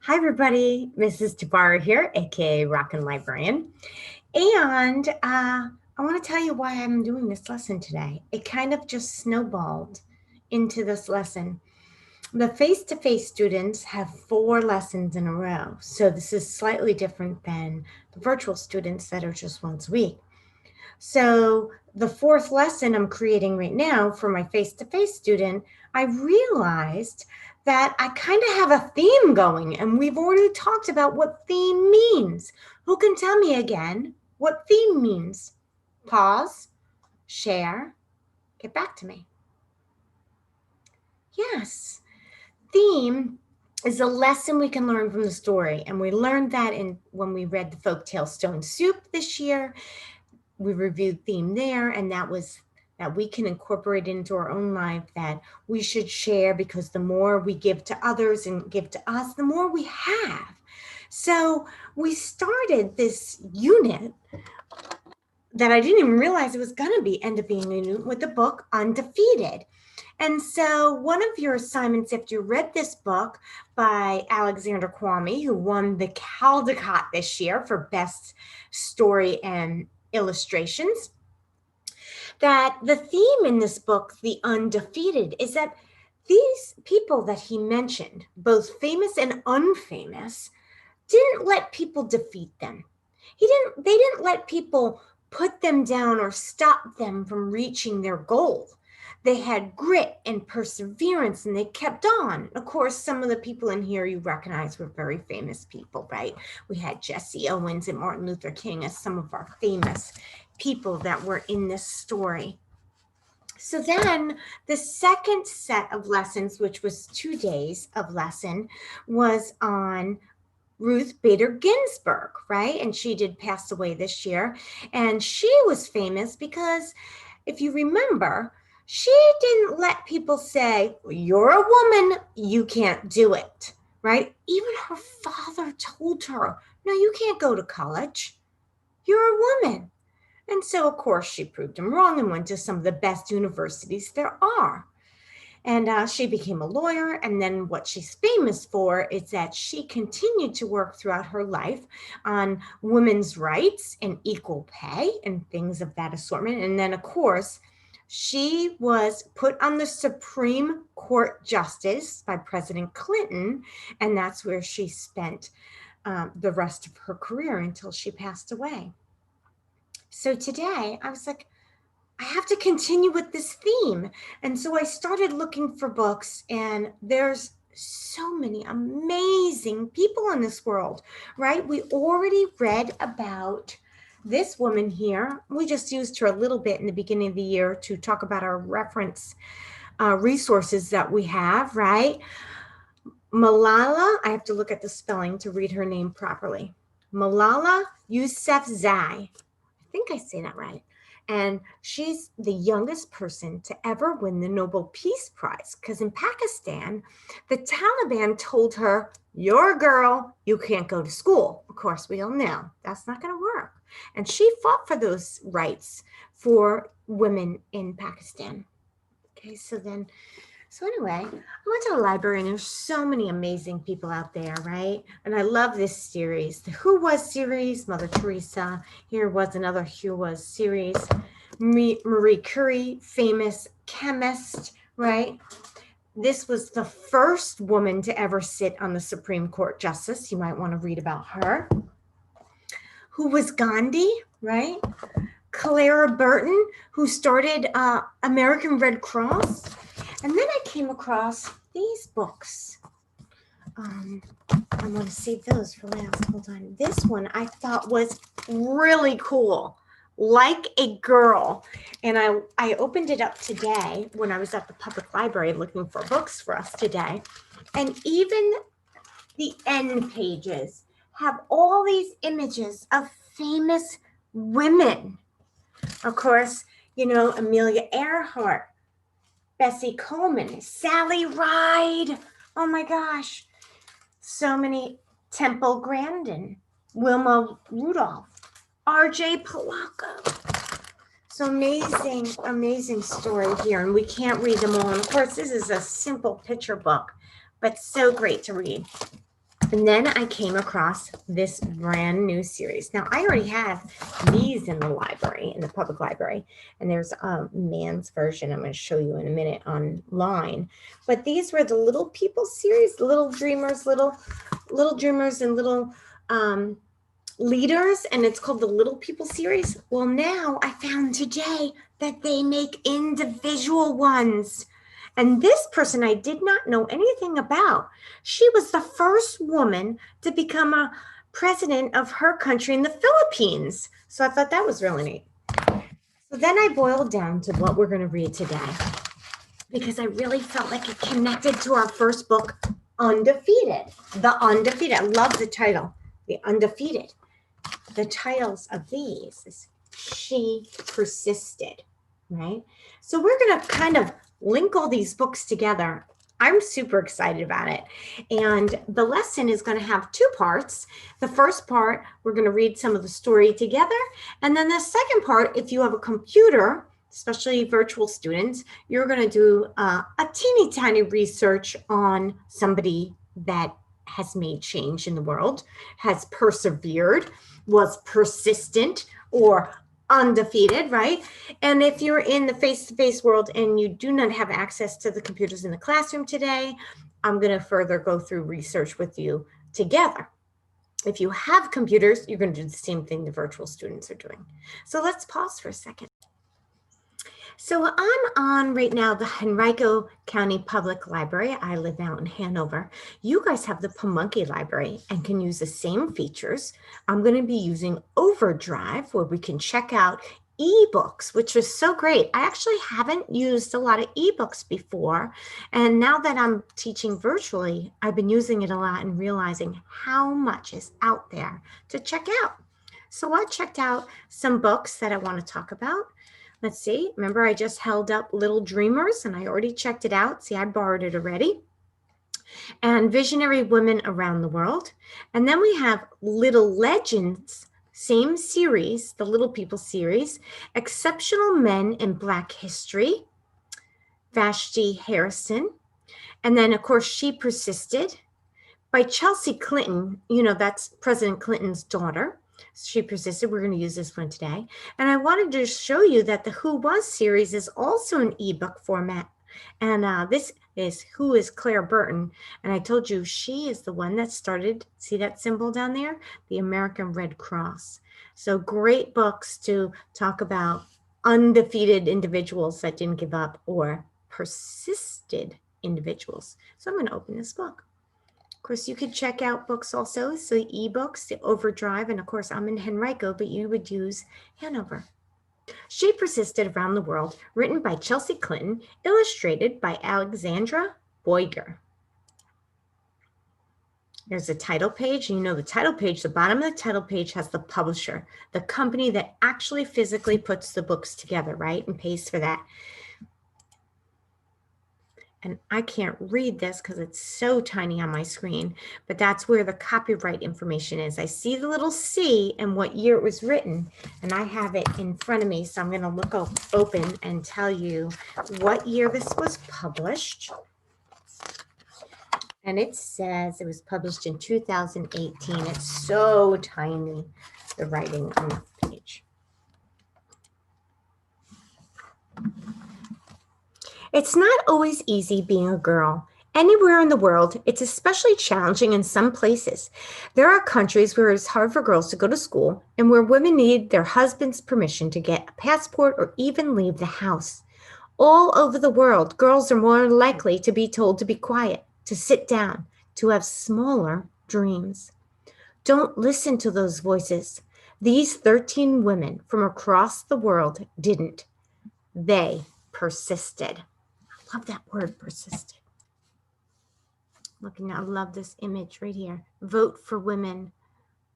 Hi, everybody. Mrs. Tabara here, aka Rockin' Librarian. And I want to tell you why I'm doing this lesson today. It kind of just snowballed into this lesson. The face to face students have 4 lessons in a row. So this is slightly different than the virtual students that are just once a week. So the 4th lesson I'm creating right now for my face to face student, I realized that I kind of have a theme going, and we've already talked about what theme means. Who can tell me again what theme means? Pause, share, get back to me. Yes, theme is a lesson we can learn from the story, and we learned that when we read the folktale Stone Soup this year. We reviewed theme there, and that was that we can incorporate into our own life, that we should share, because the more we give to others and give to us, the more we have. So we started this unit that I didn't even realize it was going to end up being a unit with the book Undefeated. And so one of your assignments, after you read this book by Alexander Kwame, who won the Caldecott this year for best story and illustrations, that the theme in this book, The Undefeated, is that these people that he mentioned, both famous and unfamous, didn't let people defeat them. They didn't let people put them down or stop them from reaching their goal. They had grit and perseverance, and they kept on. Of course, some of the people in here you recognize were very famous people, right? We had Jesse Owens and Martin Luther King as some of our famous people that were in this story. So then the second set of lessons, which was 2 days of lesson, was on Ruth Bader Ginsburg, right? And she did pass away this year. And she was famous because, if you remember, she didn't let people say, you're a woman, you can't do it, right? Even her father told her, no, you can't go to college. You're a woman. And so, of course, she proved him wrong and went to some of the best universities there are. And she became a lawyer. And then what she's famous for is that she continued to work throughout her life on women's rights and equal pay and things of that assortment. And then, of course, she was put on the Supreme Court Justice by President Clinton. And that's where she spent the rest of her career until she passed away. So today I was like, I have to continue with this theme. And so I started looking for books, and there's so many amazing people in this world, right? We already read about this woman here. We just used her a little bit in the beginning of the year to talk about our reference resources that we have, right? Malala, I have to look at the spelling to read her name properly. Malala Yousafzai. I think I say that right. And she's the youngest person to ever win the Nobel Peace Prize, because in Pakistan, the Taliban told her, you're a girl, you can't go to school. Of course, we all know that's not going to work. And she fought for those rights for women in Pakistan. Okay, so anyway, I went to the library, and there's so many amazing people out there, right? And I love this series, the Who Was series, Mother Teresa. Here was another Who Was series. Marie Curie, famous chemist, right? This was the first woman to ever sit on the Supreme Court Justice. You might want to read about her. Who was Gandhi, right? Clara Burton, who started American Red Cross. And then I came across these books. I'm going to save those for last. Hold on. This one I thought was really cool, Like a Girl. And I opened it up today when I was at the public library looking for books for us today. And even the end pages have all these images of famous women. Of course, you know, Amelia Earhart, Bessie Coleman, Sally Ride. Oh my gosh. So many. Temple Grandin, Wilma Rudolph, R.J. Polacco. So amazing, amazing story here. And we can't read them all. And of course, this is a simple picture book, but so great to read. And then I came across this brand new series. Now, I already have these in the library, in the public library, and there's a man's version I'm going to show you in a minute online. But these were the Little People series, Little Dreamers, Little Dreamers, and Little Leaders, and it's called the Little People series. Well, now I found today that they make individual ones. And this person I did not know anything about. She was the first woman to become a president of her country in the Philippines. So I thought that was really neat. So then I boiled down to what we're going to read today, because I really felt like it connected to our first book, Undefeated. The Undefeated. I love the title, The Undefeated. The titles of these is She Persisted, right? So we're going to kind of link all these books together. I'm super excited about it. And the lesson is going to have two parts. The first part, we're going to read some of the story together. And then the second part, if you have a computer, especially virtual students, you're going to do a teeny tiny research on somebody that has made change in the world, has persevered, was persistent, or undefeated, right? And if you're in the face-to-face world and you do not have access to the computers in the classroom today, I'm going to further go through research with you together. If you have computers, you're going to do the same thing the virtual students are doing. So let's pause for a second. So I'm on right now the Henrico County Public Library. I live out in Hanover. You guys have the Pamunkey Library and can use the same features. I'm going to be using Overdrive, where we can check out ebooks, which is so great. I actually haven't used a lot of ebooks before. And now that I'm teaching virtually, I've been using it a lot and realizing how much is out there to check out. So I checked out some books that I want to talk about. Let's see, remember I just held up Little Dreamers and I already checked it out. See, I borrowed it already. And Visionary Women Around the World. And then we have Little Legends, same series, the Little People series, Exceptional Men in Black History, Vashti Harrison. And then of course, She Persisted by Chelsea Clinton. You know, that's President Clinton's daughter. She Persisted. We're going to use this one today. And I wanted to show you that the Who Was series is also an ebook format. And this is Who is Claire Burton. And I told you she is the one that started, see that symbol down there? The American Red Cross. So great books to talk about undefeated individuals that didn't give up, or persisted individuals. So I'm going to open this book. Of course, you could check out books also, so the ebooks, the Overdrive, and of course, I'm in Henrico, but you would use Hanover. She Persisted Around the World, written by Chelsea Clinton, illustrated by Alexandra Boyger. There's a title page. You know the title page, the bottom of the title page has the publisher, the company that actually physically puts the books together, right, and pays for that. And I can't read this because it's so tiny on my screen, but that's where the copyright information is. I see the little C and what year it was written, and I have it in front of me. So I'm going to look open and tell you what year this was published. And it says it was published in 2018. It's so tiny, the writing on the page. It's not always easy being a girl. Anywhere in the world, it's especially challenging in some places. There are countries where it's hard for girls to go to school and where women need their husband's permission to get a passport or even leave the house. All over the world, girls are more likely to be told to be quiet, to sit down, to have smaller dreams. Don't listen to those voices. These 13 women from across the world didn't. They persisted. I love that word, persisted. Looking, I love this image right here. Vote for women.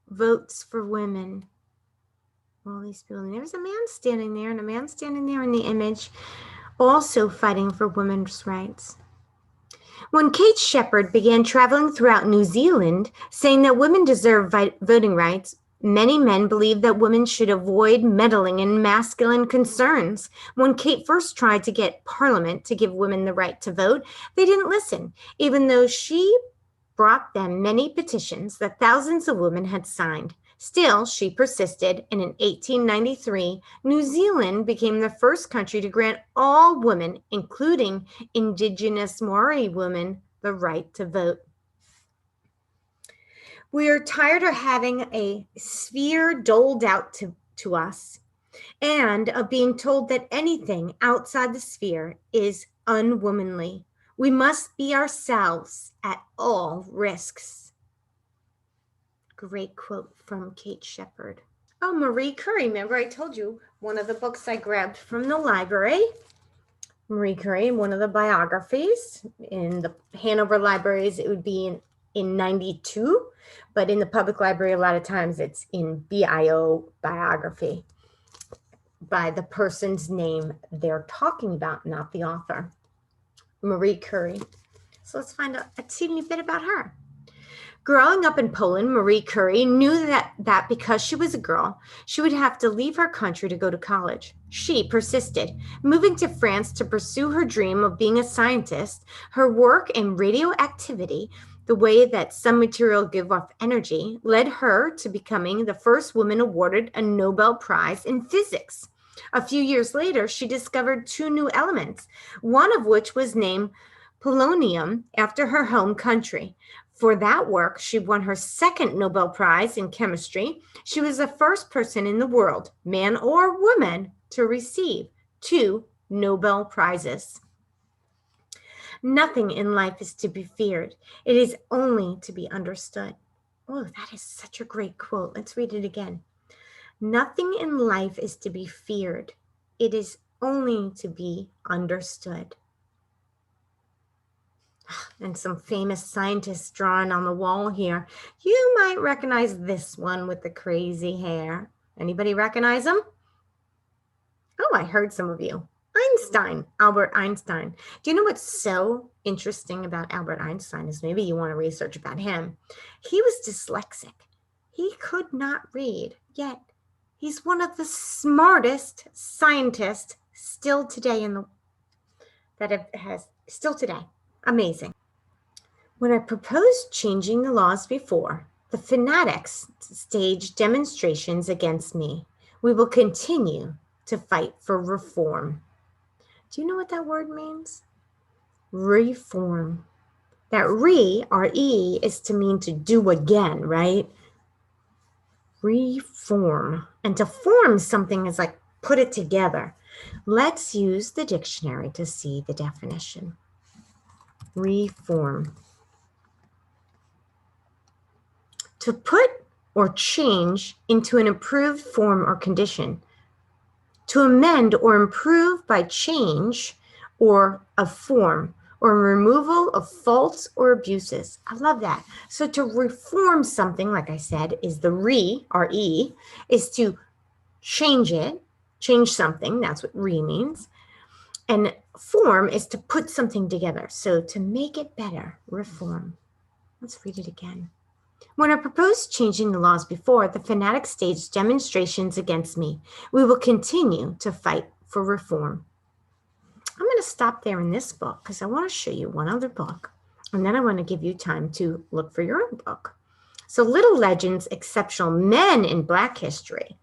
Votes for women. All these people. And there's a man standing there, and a man standing there in the image, also fighting for women's rights. When Kate Shepherd began traveling throughout New Zealand, saying that women deserve voting rights, many men believed that women should avoid meddling in masculine concerns. When Kate first tried to get Parliament to give women the right to vote, they didn't listen, even though she brought them many petitions that thousands of women had signed. Still, she persisted, and in 1893, New Zealand became the first country to grant all women, including Indigenous Maori women, the right to vote. We are tired of having a sphere doled out to us and of being told that anything outside the sphere is unwomanly. We must be ourselves at all risks. Great quote from Kate Shepard. Oh, Marie Curie. Remember I told you one of the books I grabbed from the library. Marie Curie, one of the biographies. In the Hanover libraries, it would be in 92, but in the public library, a lot of times it's in BIO biography by the person's name they're talking about, not the author. Marie Curie. So let's find a teeny bit about her. Growing up in Poland, Marie Curie knew that because she was a girl, she would have to leave her country to go to college. She persisted, moving to France to pursue her dream of being a scientist. Her work in radioactivity, the way that some material give off energy, led her to becoming the first woman awarded a Nobel Prize in physics. A few years later, she discovered two new elements, one of which was named polonium after her home country. For that work, she won her second Nobel Prize in chemistry. She was the first person in the world, man or woman, to receive 2 Nobel Prizes. Nothing in life is to be feared. It is only to be understood. Oh, that is such a great quote. Let's read it again. Nothing in life is to be feared. It is only to be understood. And some famous scientists drawn on the wall here. You might recognize this one with the crazy hair. Anybody recognize him? Oh, I heard some of you. Einstein, Albert Einstein. Do you know what's so interesting about Albert Einstein is maybe you want to research about him. He was dyslexic. He could not read, yet he's one of the smartest scientists still today still today. Amazing. When I proposed changing the laws before, the fanatics staged demonstrations against me. We will continue to fight for reform. Do you know what that word means? Reform. That R-E, is to mean to do again, right? Reform. And to form something is like put it together. Let's use the dictionary to see the definition. Reform. To put or change into an improved form or condition. To amend or improve by change or of form or removal of faults or abuses. I love that. So to reform something, like I said, is the R-E, is to change it, change something. That's what re means. And form is to put something together. So to make it better, reform. Let's read it again. When I proposed changing the laws before, the fanatics staged demonstrations against me. We will continue to fight for reform. I'm going to stop there in this book because I want to show you one other book, and then I want to give you time to look for your own book. So Little Legends, Exceptional Men in Black History.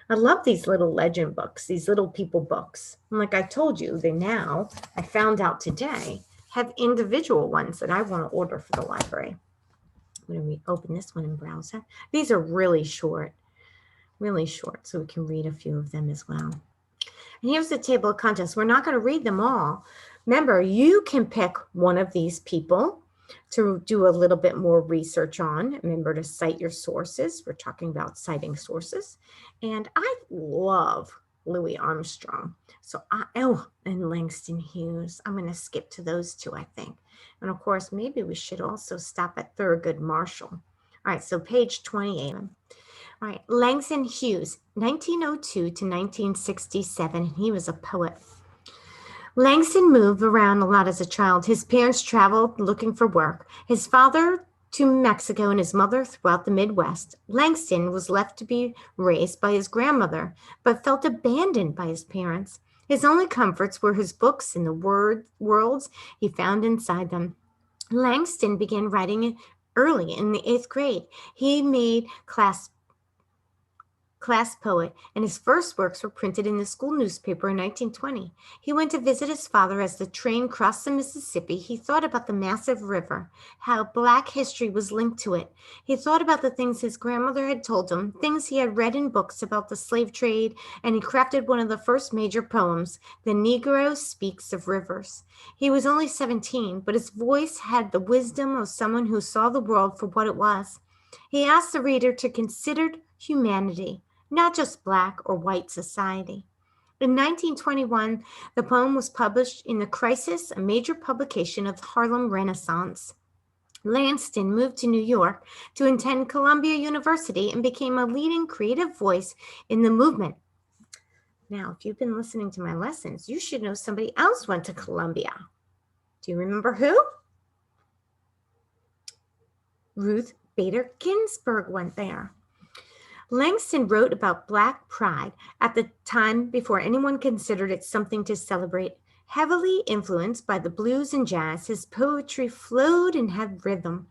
I love these little legend books, these little people books. And like I told you, I found out today, have individual ones that I want to order for the library. I'm going to open this one in browser. These are really short, so we can read a few of them as well. And here's the table of contents. We're not going to read them all. Remember, you can pick one of these people to do a little bit more research on. Remember to cite your sources. We're talking about citing sources. And I love Louis Armstrong. And Langston Hughes. I'm going to skip to those two, I think. And of course, maybe we should also stop at Thurgood Marshall. All right, so page 28. All right, Langston Hughes, 1902 to 1967. He was a poet. Langston moved around a lot as a child. His parents traveled looking for work. His father to Mexico and his mother throughout the Midwest. Langston was left to be raised by his grandmother, but felt abandoned by his parents. His only comforts were his books and the worlds he found inside them. Langston began writing Early in the 8th grade, he made class poet, and his first works were printed in the school newspaper in 1920. He went to visit his father as the train crossed the Mississippi. He thought about the massive river, how Black history was linked to it. He thought about the things his grandmother had told him, things he had read in books about the slave trade, and he crafted one of the first major poems, The Negro Speaks of Rivers. He was only 17, but his voice had the wisdom of someone who saw the world for what it was. He asked the reader to consider humanity, not just Black or white society. In 1921, the poem was published in The Crisis, a major publication of the Harlem Renaissance. Langston moved to New York to attend Columbia University and became a leading creative voice in the movement. Now, if you've been listening to my lessons, you should know somebody else went to Columbia. Do you remember who? Ruth Bader Ginsburg went there. Langston wrote about Black pride at the time before anyone considered it something to celebrate. Heavily influenced by the blues and jazz, his poetry flowed and had rhythm.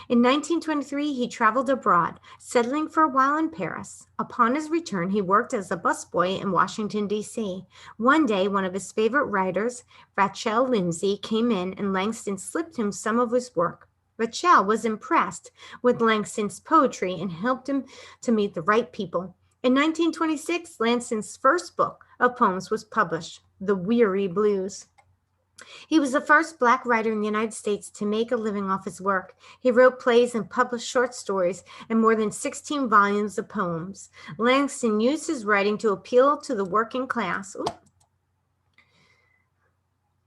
In 1923, he traveled abroad, settling for a while in Paris. Upon his return, he worked as a busboy in Washington, D.C. One day, one of his favorite writers, Rachel Lindsay, came in and Langston slipped him some of his work. Rachel was impressed with Langston's poetry and helped him to meet the right people. In 1926, Langston's first book of poems was published, The Weary Blues. He was the first Black writer in the United States to make a living off his work. He wrote plays and published short stories and more than 16 volumes of poems. Langston used his writing to appeal to the working class.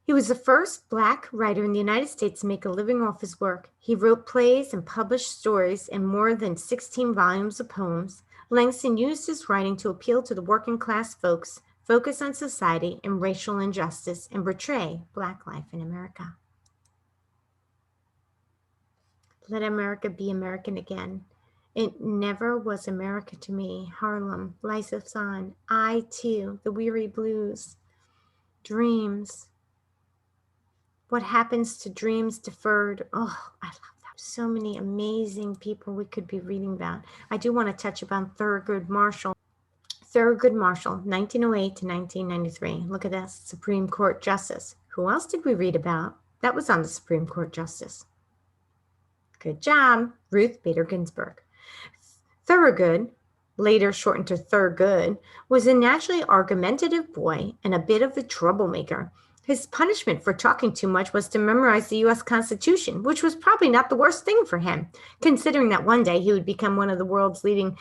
He was the first Black writer in the United States to make a living off his work. He wrote plays and published stories and more than 16 volumes of poems. Langston used his writing to appeal to the working class folks, focus on society and racial injustice, and portray Black life in America. Let America be American again. It never was America to me. Harlem, Liza Son, I Too, The Weary Blues, Dreams. What happens to dreams deferred? Oh, I love that. So many amazing people we could be reading about. I do want to touch upon Thurgood Marshall. Thurgood Marshall, 1908 to 1993. Look at this, Supreme Court Justice. Who else did we read about? That was on the Supreme Court Justice. Good job, Ruth Bader Ginsburg. Thurgood, later shortened to Thurgood, was a naturally argumentative boy and a bit of a troublemaker. His punishment for talking too much was to memorize the U.S. Constitution, which was probably not the worst thing for him, considering that one day he would become one of the world's leading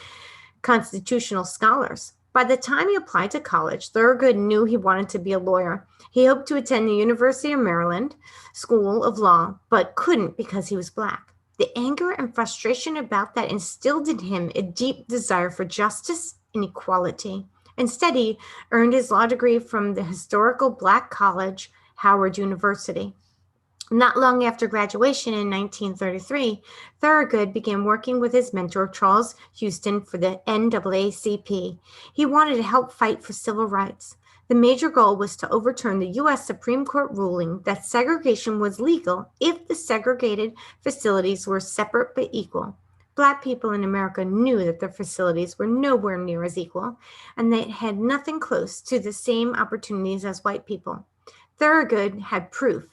constitutional scholars. By the time he applied to college, Thurgood knew he wanted to be a lawyer. He hoped to attend the University of Maryland School of Law, but couldn't because he was Black. The anger and frustration about that instilled in him a deep desire for justice and equality. Instead, he earned his law degree from the historical Black college, Howard University. Not long after graduation in 1933, Thurgood began working with his mentor, Charles Houston, for the NAACP. He wanted to help fight for civil rights. The major goal was to overturn the U.S. Supreme Court ruling that segregation was legal if the segregated facilities were separate but equal. Black people in America knew that their facilities were nowhere near as equal, and they had nothing close to the same opportunities as white people. Thurgood had proof.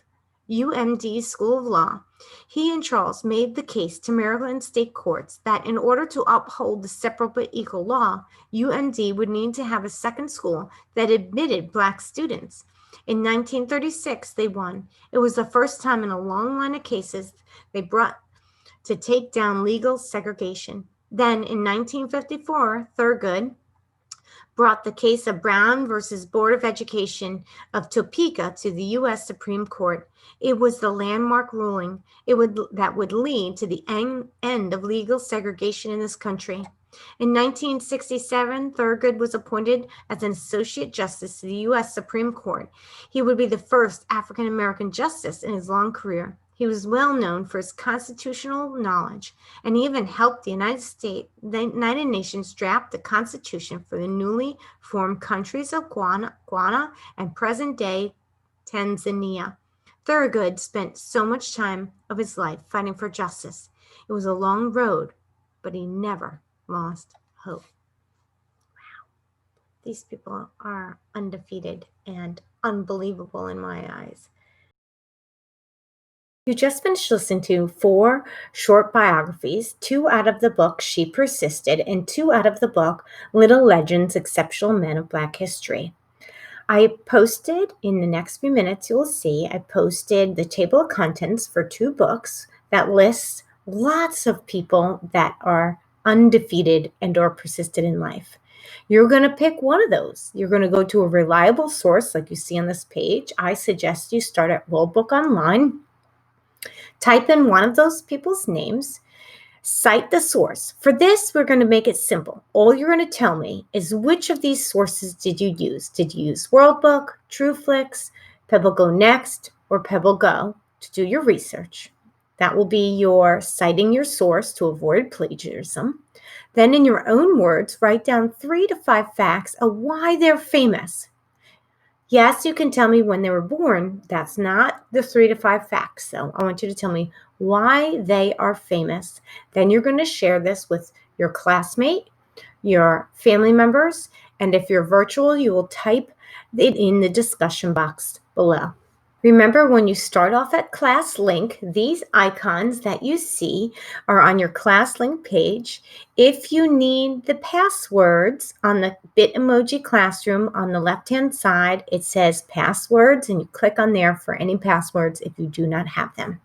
UMD's School of Law. He and Charles made the case to Maryland state courts that in order to uphold the separate but equal law, UMD would need to have a second school that admitted Black students. In 1936, they won. It was the first time in a long line of cases they brought to take down legal segregation. Then in 1954, Thurgood brought the case of Brown versus Board of Education of Topeka to the U.S. Supreme Court. It was the landmark ruling that would lead to the end of legal segregation in this country. In 1967, Thurgood was appointed as an Associate Justice to the U.S. Supreme Court. He would be the first African-American justice in his long career. He was well known for his constitutional knowledge, and he even helped the United Nations draft the Constitution for the newly formed countries of Ghana and present-day Tanzania. Thurgood spent so much time of his life fighting for justice. It was a long road, but he never lost hope. These people are undefeated and unbelievable in my eyes. You just finished listening to 4 short biographies, 2 out of the book She Persisted, and 2 out of the book Little Legends Exceptional Men of Black History. I posted in the next few minutes, you'll see, I posted the table of contents for 2 books that lists lots of people that are undefeated and or persisted in life. You're going to pick one of those. You're going to go to a reliable source like you see on this page. I suggest you start at World Book Online. Type in one of those people's names, cite the source. For this, we're going to make it simple. All you're going to tell me is which of these sources did you use? Did you use WorldBook, TrueFlix, Pebble Go Next, or Pebble Go to do your research? That will be your citing your source to avoid plagiarism. Then in your own words, write down 3 to 5 facts of why they're famous. Yes, you can tell me when they were born. That's not the 3 to 5 facts. So I want you to tell me why they are famous. Then you're going to share this with your classmate, your family members, and if you're virtual, you will type it in the discussion box below. Remember, when you start off at class link, these icons that you see are on your class link page. If you need the passwords on the Bitmoji Classroom on the left-hand side, it says passwords, and you click on there for any passwords if you do not have them.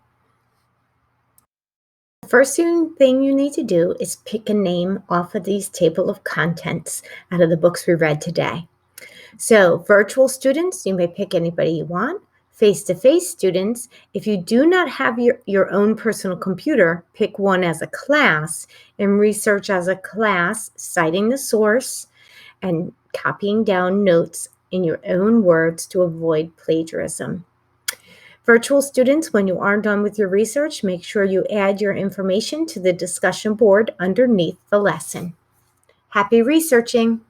The first thing you need to do is pick a name off of these table of contents out of the books we read today. So virtual students, you may pick anybody you want. Face-to-face students, if you do not have your own personal computer, pick one as a class and research as a class, citing the source and copying down notes in your own words to avoid plagiarism. Virtual students, when you are done with your research, make sure you add your information to the discussion board underneath the lesson. Happy researching!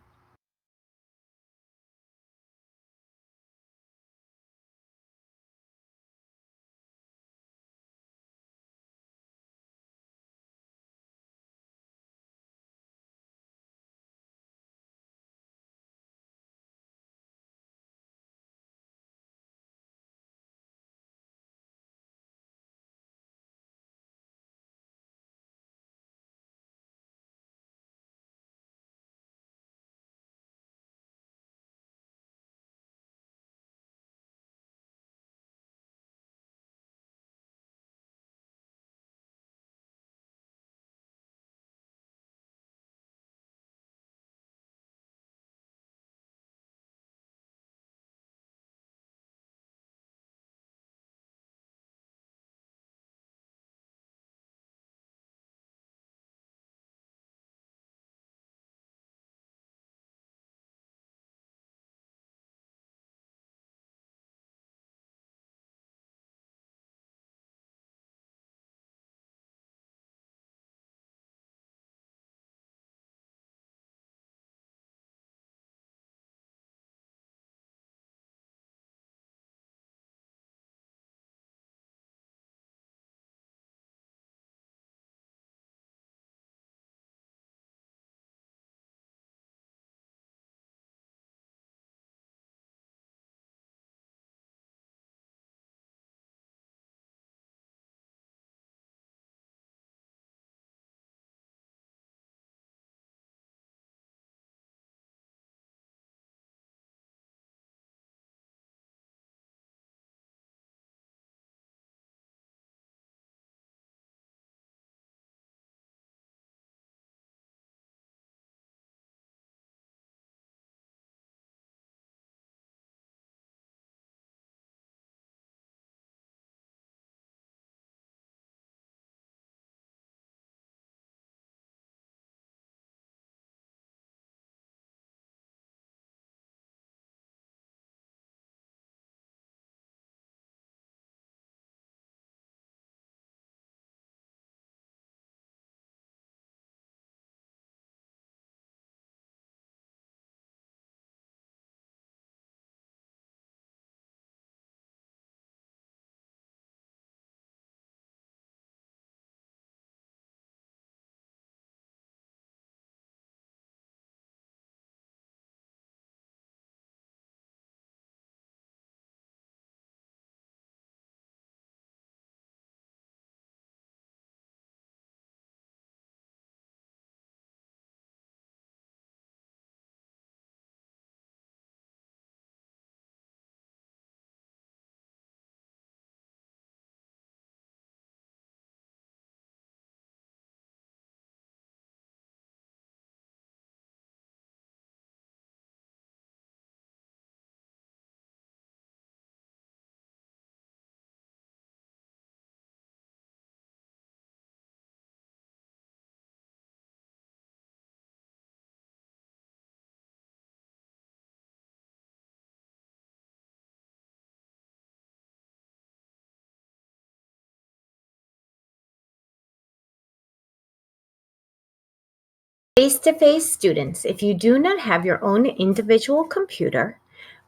Face-to-face students, if you do not have your own individual computer,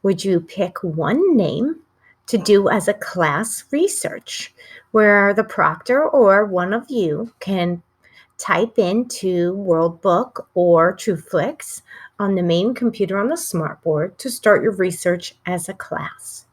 would you pick one name to do as a class research, where the proctor or one of you can type into WorldBook or TrueFlix on the main computer on the smartboard to start your research as a class?